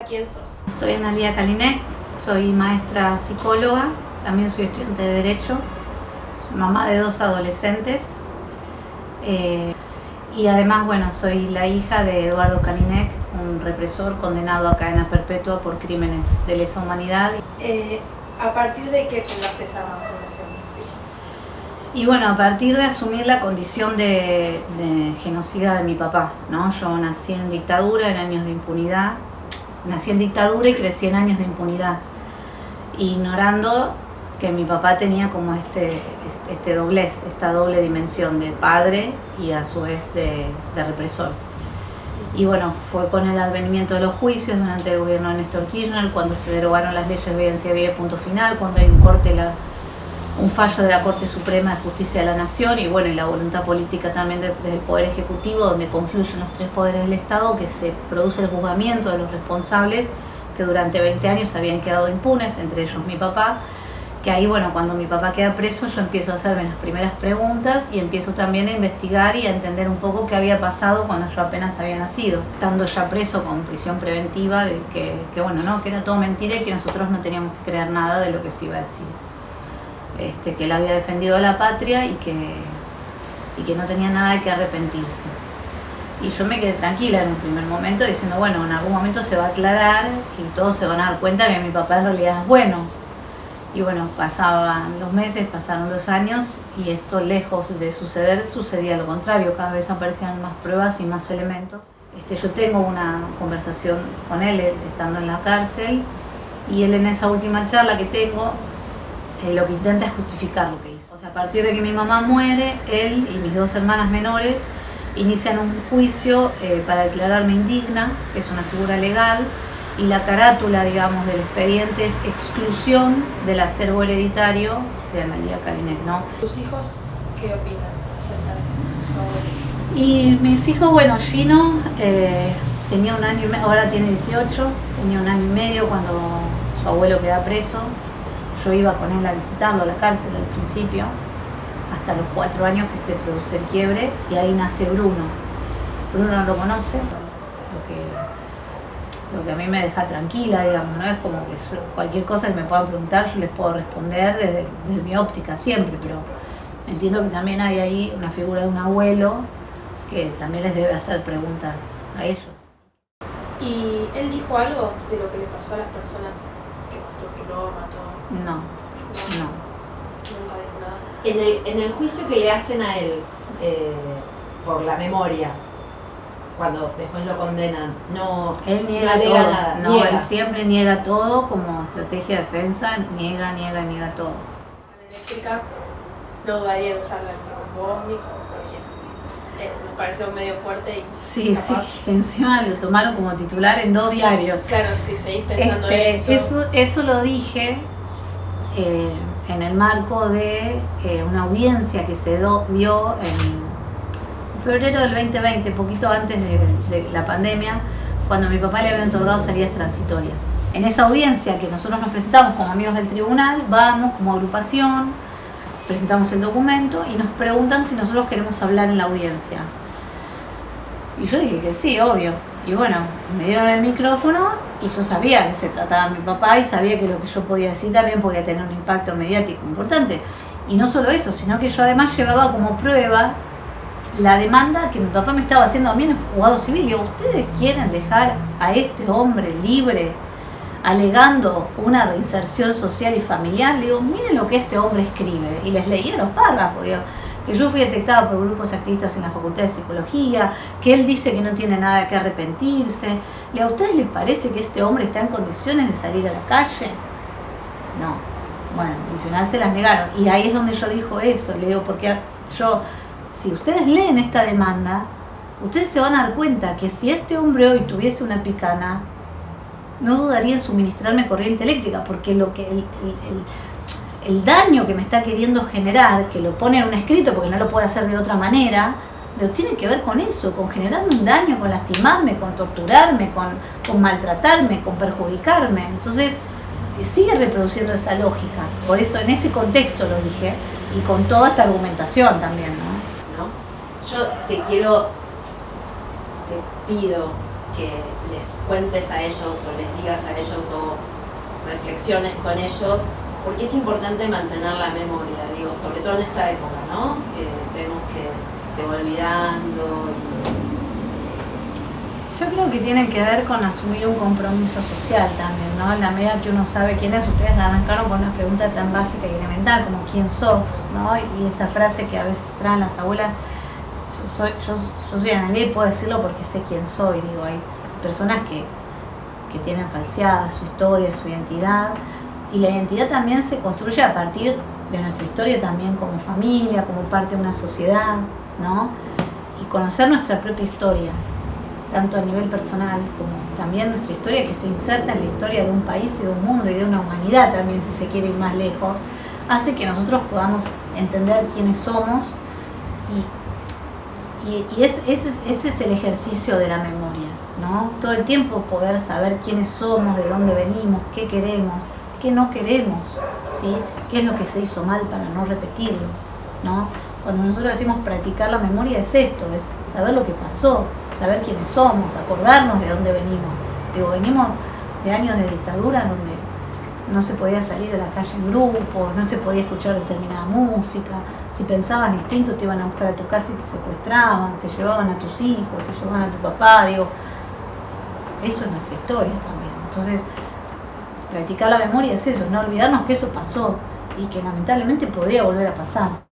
¿Quién sos? Soy Analía Kalinek, soy maestra psicóloga, también soy estudiante de Derecho, soy mamá de 2 adolescentes y además, bueno, soy la hija de Eduardo Kalinek, un represor condenado a cadena perpetua por crímenes de lesa humanidad. ¿A partir de qué fundaste esa fundación? Y bueno, a partir de asumir la condición de genocida de mi papá, ¿no? Yo nací en dictadura, en años de impunidad. Nací en dictadura y crecí en años de impunidad, ignorando que mi papá tenía como este doblez, esta doble dimensión de padre y a su vez de represor. Y bueno, fue con el advenimiento de los juicios durante el gobierno de Néstor Kirchner, cuando se derogaron las leyes de obediencia debida, punto final, cuando hay un fallo de la Corte Suprema de Justicia de la Nación y bueno, y la voluntad política también del Poder Ejecutivo, donde confluyen los 3 poderes del Estado, que se produce el juzgamiento de los responsables que durante 20 años habían quedado impunes, entre ellos mi papá, que ahí, bueno, cuando mi papá queda preso, yo empiezo a hacerme las primeras preguntas y empiezo también a investigar y a entender un poco qué había pasado cuando yo apenas había nacido, estando ya preso con prisión preventiva, de que bueno, no, que era todo mentira y que nosotros no teníamos que creer nada de lo que se iba a decir. Que él había defendido a la patria y que no tenía nada de que arrepentirse. Y yo me quedé tranquila en un primer momento diciendo, bueno, en algún momento se va a aclarar y todos se van a dar cuenta que mi papá en realidad es bueno. Y bueno, pasaban los meses, pasaron los años y esto, lejos de suceder, sucedía lo contrario. Cada vez aparecían más pruebas y más elementos. Yo tengo una conversación con él estando en la cárcel y él en esa última charla que tengo, lo que intenta es justificar lo que hizo. O sea, a partir de que mi mamá muere, él y mis 2 hermanas menores inician un juicio para declararme indigna, que es una figura legal, y la carátula, digamos, del expediente es exclusión del acervo hereditario de Analía Kalinek, ¿no? ¿Tus hijos qué opinan acerca de su abuelo? Y mis hijos, bueno, Gino tenía 1 año y medio, ahora tiene 18, tenía 1 año y medio cuando su abuelo queda preso. Yo iba con él a visitarlo a la cárcel al principio, hasta los 4 años que se produce el quiebre, y ahí nace Bruno. Bruno no lo conoce, lo que a mí me deja tranquila, digamos, ¿no? Es como que cualquier cosa que me puedan preguntar yo les puedo responder desde mi óptica siempre, pero entiendo que también hay ahí una figura de un abuelo que también les debe hacer preguntas a ellos. ¿Y él dijo algo de lo que le pasó a las personas que torturó, mató? No. Nunca dijo nada. En el juicio que le hacen a él por la memoria, cuando después lo condenan, no, él niega alega todo. nada. No, Niega. él siempre niega todo como estrategia de defensa, niega todo. La eléctrica no dudaría en usarla ni con vos ni con cualquiera. Me pareció medio fuerte y Sí, capaz. sí, encima lo tomaron como titular en 2 diarios. Claro, sí, seguís pensando eso. Eso lo dije en el marco de una audiencia que se dio en febrero del 2020, poquito antes de la pandemia, cuando a mi papá le habían otorgado salidas transitorias. En esa audiencia que nosotros nos presentamos como amigos del tribunal, vamos como agrupación, presentamos el documento y nos preguntan si nosotros queremos hablar en la audiencia. Y yo dije que sí, obvio. Y bueno, me dieron el micrófono y yo sabía que se trataba de mi papá y sabía que lo que yo podía decir también podía tener un impacto mediático importante. Y no solo eso, sino que yo además llevaba como prueba la demanda que mi papá me estaba haciendo a mí en el juzgado civil. Digo, ¿ustedes quieren dejar a este hombre libre alegando una reinserción social y familiar? Le digo, miren lo que este hombre escribe. Y les leía los párrafos, digo, que yo fui detectada por grupos activistas en la Facultad de Psicología, que él dice que no tiene nada que arrepentirse. Le digo, ¿a ustedes les parece que este hombre está en condiciones de salir a la calle? No. Bueno, al final se las negaron. Y ahí es donde yo digo eso. Le digo, porque si ustedes leen esta demanda, ustedes se van a dar cuenta que si este hombre hoy tuviese una picana, no dudaría en suministrarme corriente eléctrica, porque el daño que me está queriendo generar, que lo pone en un escrito porque no lo puede hacer de otra manera, tiene que ver con eso, con generarme un daño, con lastimarme, con torturarme, con maltratarme, con perjudicarme. Entonces sigue reproduciendo esa lógica. Por eso en ese contexto lo dije, y con toda esta argumentación también, ¿no? Yo te pido que les cuentes a ellos o les digas a ellos o reflexiones con ellos, porque es importante mantener la memoria, digo, sobre todo en esta época, ¿no? Que vemos que se va olvidando Yo creo que tiene que ver con asumir un compromiso social también, ¿no? En la medida que uno sabe quién es, ustedes arrancaron con una pregunta tan básica y elemental como ¿quién sos? ¿No? Y esta frase que a veces traen las abuelas, yo soy Analía y puedo decirlo porque sé quién soy, digo, hay personas que tienen falseada su historia, su identidad, y la identidad también se construye a partir de nuestra historia también como familia, como parte de una sociedad, ¿no? Y conocer nuestra propia historia, tanto a nivel personal como también nuestra historia que se inserta en la historia de un país y de un mundo y de una humanidad también, si se quiere ir más lejos, hace que nosotros podamos entender quiénes somos y ese es el ejercicio de la memoria, ¿no? Todo el tiempo poder saber quiénes somos, de dónde venimos, qué queremos, qué no queremos, ¿sí? Qué es lo que se hizo mal para no repetirlo, ¿no? Cuando nosotros decimos practicar la memoria es esto, es saber lo que pasó, saber quiénes somos, acordarnos de dónde venimos. Digo, venimos de años de dictadura donde no se podía salir de la calle en grupo, no se podía escuchar determinada música, si pensabas distinto te iban a buscar a tu casa y te secuestraban, se llevaban a tus hijos, se llevaban a tu papá, digo, eso es nuestra historia también. Entonces, practicar la memoria es eso, no olvidarnos que eso pasó y que lamentablemente podría volver a pasar.